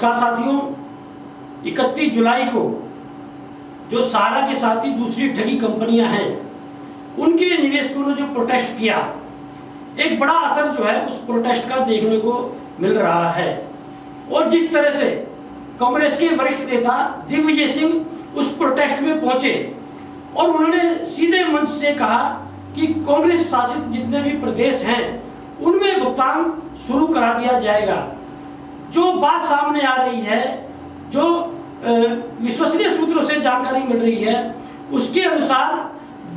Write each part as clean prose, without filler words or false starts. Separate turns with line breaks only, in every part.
नमस्कार साथियों, 31 जुलाई को जो सारा के साथ ही दूसरी ठगी कंपनियां हैं उनके निवेशकों ने जो प्रोटेस्ट किया, एक बड़ा असर जो है उस प्रोटेस्ट का देखने को मिल रहा है। और जिस तरह से कांग्रेस के वरिष्ठ नेता दिग्विजय सिंह उस प्रोटेस्ट में पहुंचे और उन्होंने सीधे मंच से कहा कि कांग्रेस शासित जितने भी प्रदेश हैं उनमें भुगतान शुरू करा दिया जाएगा। जो बात सामने आ रही है, जो विश्वसनीय सूत्रों से जानकारी मिल रही है, उसके अनुसार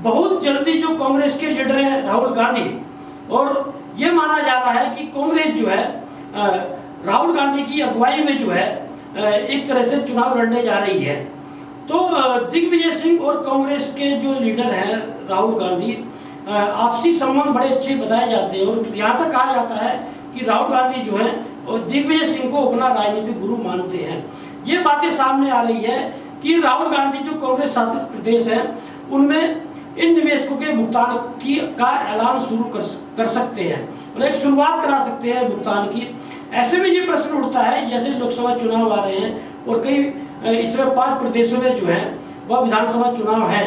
बहुत जल्दी जो कांग्रेस के लीडर हैं राहुल गांधी, और ये माना जा रहा है कि कांग्रेस जो है राहुल गांधी की अगुवाई में जो है एक तरह से चुनाव लड़ने जा रही है। तो दिग्विजय सिंह और कांग्रेस के जो लीडर हैं राहुल गांधी, आपसी संबंध बड़े अच्छे बताए जाते हैं और यहाँ तक कहा जाता है कि राहुल गांधी जो है और दिग्विजय सिंह को अपना राजनीतिक गुरु मानते हैं। ये बातें सामने आ रही है कि राहुल गांधी जो कांग्रेस शासित प्रदेश है उनमें इन निवेशकों के भुगतान की का ऐलान शुरू कर सकते हैं और एक शुरुआत करा सकते हैं भुगतान की। ऐसे में ये प्रश्न उठता है, जैसे लोकसभा चुनाव आ रहे हैं और कई इसमें 5 प्रदेशों में जो है वह विधानसभा चुनाव है।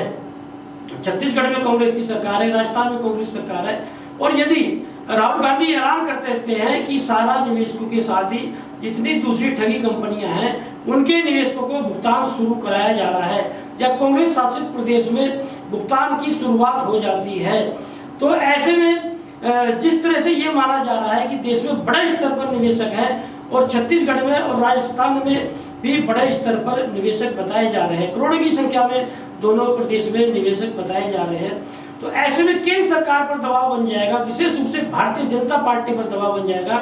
छत्तीसगढ़ में कांग्रेस की सरकार है, राजस्थान में कांग्रेस सरकार है, और यदि राहुल गांधी ऐलान करते रहते हैं कि सारा निवेशकों के साथ ही जितनी दूसरी ठगी कंपनियां हैं उनके निवेशकों को भुगतान शुरू कराया जा रहा है या कांग्रेस शासित प्रदेश में भुगतान की शुरुआत हो जाती है, तो ऐसे में जिस तरह से ये माना जा रहा है कि देश में बड़े स्तर पर निवेशक हैं और छत्तीसगढ़ में और राजस्थान में भी बड़े स्तर पर निवेशक बताए जा रहे हैं, करोड़ों की संख्या में दोनों प्रदेश में निवेशक बताए जा रहे हैं। तो ऐसे में केंद्र सरकार पर दबाव बन जाएगा, विशेष रूप से भारतीय जनता पार्टी पर दबाव बन जाएगा,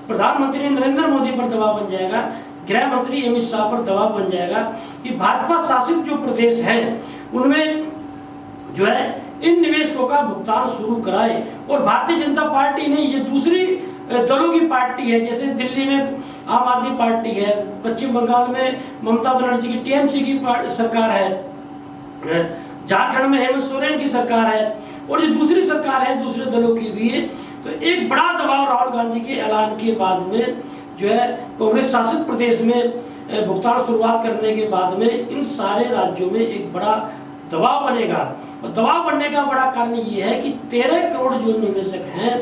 प्रधानमंत्री नरेंद्र मोदी पर दबाव बन जाएगा, गृह मंत्री अमित शाह पर दबाव बन जाएगा कि भाजपा शासित जो प्रदेश हैं उनमें जो है इन निवेशकों का भुगतान शुरू कराए। और भारतीय जनता पार्टी नहीं, ये दूसरी दलों की पार्टी है, जैसे दिल्ली में आम आदमी पार्टी है, पश्चिम बंगाल में ममता बनर्जी की टीएमसी की सरकार है, झारखंड में हेमंत सोरेन की सरकार है, और ये दूसरी सरकार है दूसरे दलों की भी है। तो एक बड़ा दबाव राहुल गांधी के ऐलान के बाद में जो है कांग्रेस शासित प्रदेश में भुगतान शुरुआत करने के बाद में इन सारे राज्यों में एक बड़ा दबाव बनेगा। और दबाव बनने का बड़ा कारण ये है कि 13 करोड़ जो निवेशक हैं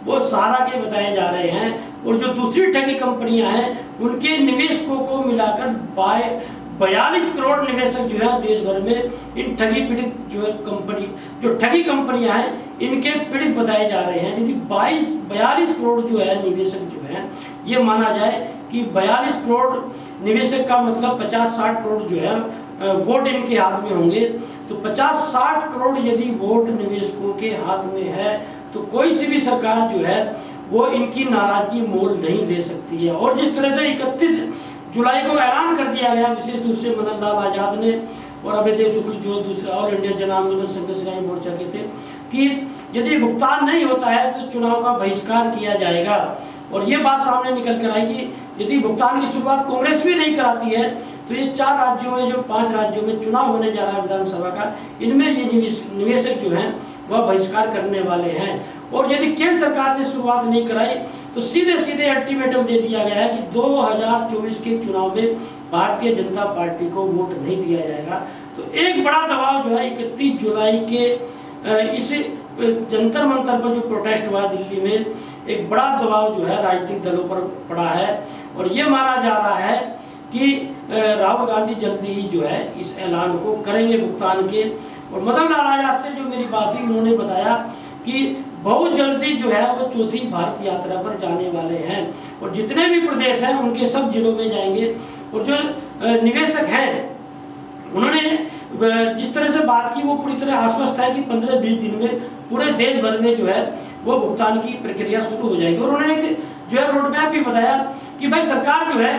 वो सारा के बताए जा रहे हैं, और जो दूसरी ठगी कंपनियां हैं उनके निवेशकों को मिलाकर 42 करोड़ निवेशक जो है देश भर में इन ठगी पीड़ित जो ठगी कंपनियां हैं इनके पीड़ित बताए जा रहे हैं। यदि 42 करोड़ जो है निवेशक जो है, ये माना जाए कि 42 करोड़ निवेशक का मतलब 50-60 करोड़ जो है वोट इनके हाथ में होंगे, तो 50-60 करोड़ यदि वोट निवेशकों के हाथ में है तो कोई सी भी सरकार जो है वो इनकी नाराजगी मोल नहीं ले सकती है। और जिस तरह से 31 जुलाई को ऐलान कर दिया गया, विशेष रूप से मदन लाल आजाद ने और अभयदेव शुक्ल जो दूसरे ऑल इंडिया जन आंदोलन संघर्ष मोर्चा के थे, कि यदि भुगतान नहीं होता है तो चुनाव का बहिष्कार किया जाएगा। और ये बात सामने निकल कर आई कि यदि भुगतान की शुरुआत कांग्रेस भी नहीं कराती है तो ये 4 राज्यों में, जो 5 राज्यों में चुनाव होने जा रहा है विधानसभा का, इनमें ये निवेशक जो हैं वह बहिष्कार करने वाले हैं। और यदि केंद्र सरकार ने शुरुआत नहीं कराई तो सीधे सीधे अल्टीमेटम दे दिया गया है कि 2024 के चुनाव में भारतीय जनता पार्टी को वोट नहीं दिया जाएगा। तो एक बड़ा दबाव जो है 31 जुलाई के इस जंतर मंतर पर जो प्रोटेस्ट हुआ दिल्ली में, एक बड़ा दबाव जो है राजनीतिक दलों पर पड़ा है। और ये माना जा रहा है कि राहुल गांधी जल्दी ही जो है इस ऐलान को करेंगे भुगतान के। और मदन लाल आजाद से जो मेरी बात हुई, उन्होंने बताया कि बहुत जल्दी जो है वो चौथी भारत यात्रा पर जाने वाले हैं और जितने भी प्रदेश हैं उनके सब जिलों में जाएंगे। और जो निवेशक हैं उन्होंने जिस तरह से बात की वो पूरी तरह आश्वस्त है कि 15-20 दिन में पूरे देश भर में जो है वो भुगतान की प्रक्रिया शुरू हो जाएगी। और उन्होंने जो है रोड मैप भी बताया कि भाई सरकार जो है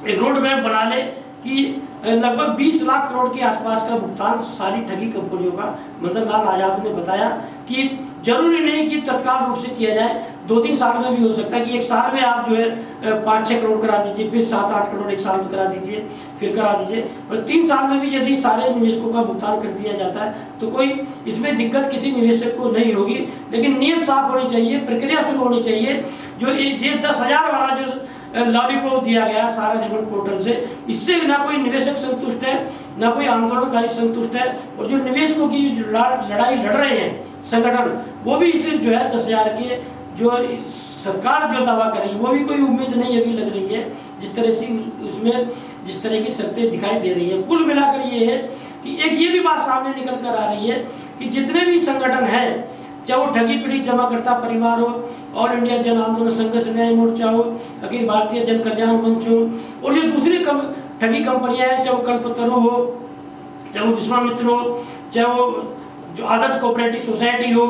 एक रोड मैप बना ले कि लगभग 20 लाख करोड़ के आसपास का भुगतान सारी ठगी कंपनियों का। मदन लाल आजाद ने बताया कि जरूरी नहीं कि तत्काल रूप से किया जाए, 2-3 साल में भी हो सकता है कि एक साल में आप जो है 5-6 करोड़ करा दीजिए, फिर 7-8 करोड़ एक साल में करा दीजिए, फिर करा दीजिए। और 3 साल में भी यदि सारे निवेशकों का भुगतान कर दिया जाता है तो कोई इसमें दिक्कत किसी निवेशक को नहीं होगी। लेकिन नीयत साफ होनी चाहिए, प्रक्रिया शुरू होनी चाहिए। जो ये 10,000 वाला जो लॉलीपॉप दिया गया सारा रिपोर्ट पोर्टल से। इससे ना कोई निवेशक संतुष्ट है, ना कोई आंदोलनकारी संतुष्ट है, और जो निवेशकों की जो लड़ाई लड़ रहे हैं संगठन, वो भी इसे जो है 10,000 के जो सरकार जो दावा कर रही है, वो भी कोई उम्मीद नहीं अभी लग रही है, जिस तरह से उसमें जिस तरह की शर्तें दिखाई दे रही है। कुल मिलाकर ये है कि एक ये भी बात सामने निकल कर आ रही है कि जितने भी संगठन हैं, चाहे वो ठगी पीड़ित जमाकर्ता परिवार हो, ऑल इंडिया जन आंदोलन संघर्ष न्याय मोर्चा हो, अखिल भारतीय जन कल्याण मंच हो, और जो दूसरी ठगी कंपनियां हैं, चाहे वो कल्पतरु हो, चाहे वो विश्वामित्र हो, चाहे वो जो आदर्श कोऑपरेटिव सोसाइटी हो,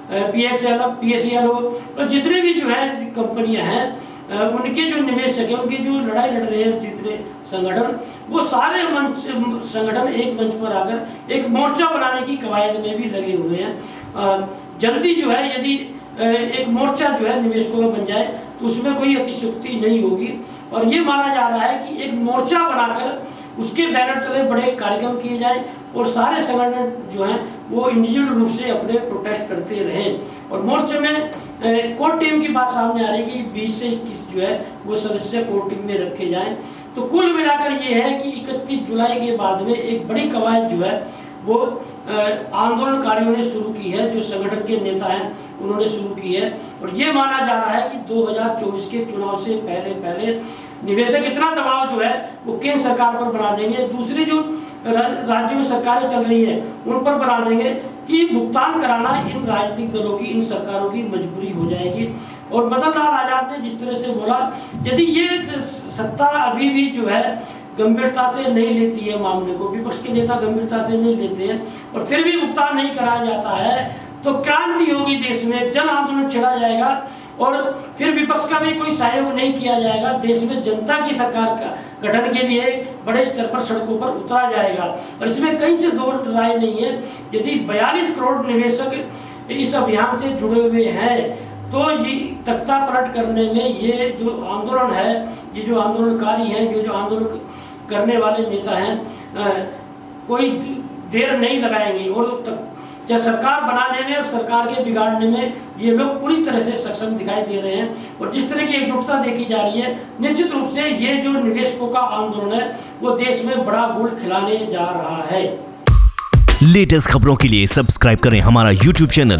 PSEL हो, और जितने भी जो है कंपनियां हैं, उनके जो निवेशक हैं, उनकी जो लड़ाई लड़ रहे हैं जितने संगठन, वो सारे संगठन एक मंच पर आकर एक मोर्चा बनाने की कवायद में भी लगे हुए हैं। जल्दी जो है यदि एक मोर्चा जो है निवेशकों का बन जाए तो उसमें कोई अतिशयोक्ति नहीं होगी, और ये माना जा रहा है कि एक मोर्चा बनाकर उसके बैनर तले बड़े कार्यक्रम किए जाए और सारे संगठन जो हैं वो इंडिविजुअल रूप से अपने प्रोटेस्ट करते रहें। और मोर्चे में कोर टीम की बात सामने आ रही है कि 20 से 21 जो है वो सदस्य कोर टीम में रखे जाएं। तो कुल मिलाकर ये है कि 31 जुलाई के बाद में एक बड़ी कवायद जो है वो आंदोलनकारियों ने शुरू की है, जो संगठन के नेता हैं उन्होंने शुरू की है, और ये माना जा रहा है कि 2024 के चुनाव से पहले निवेशक इतना दबाव जो है वो केंद्र सरकार पर बना देंगे, दूसरी जो राज्यों में सरकारें चल रही हैं उन पर बना देंगे कि भुगतान कराना इन राजनीतिक दलों की, इन सरकारों की मजबूरी हो जाएगी। और मदन लाल आजाद ने जिस तरह से बोला, यदि ये सत्ता अभी भी जो है गंभीरता से नहीं लेती है मामले को, विपक्ष के नेता गंभीरता से नहीं लेते हैं और फिर भी भुगतान नहीं कराया जाता है, तो क्रांति होगी देश में, जन आंदोलन छिड़ा जाएगा और फिर विपक्ष का भी कोई सहयोग नहीं किया जाएगा। देश में जनता की सरकार का गठन के लिए बड़े स्तर पर सड़कों पर उतरा जाएगा, और इसमें कहीं से दो राय नहीं है। यदि 42 करोड़ निवेशक इस अभियान से जुड़े हुए हैं तो ये तख्ता पलट करने में ये जो आंदोलन है, ये जो आंदोलनकारी हैं, जो आंदोलन करने वाले नेता हैं, कोई देर नहीं लगाएंगे, और या सरकार बनाने में और सरकार के बिगाड़ने में ये लोग पूरी तरह से सक्षम दिखाई दे रहे हैं। और जिस तरह की एकजुटता देखी जा रही है, निश्चित रूप से ये जो निवेशकों का आंदोलन है वो देश में बड़ा गोल खिलाने जा रहा है।
लेटेस्ट खबरों के लिए सब्सक्राइब करें हमारा YouTube चैनल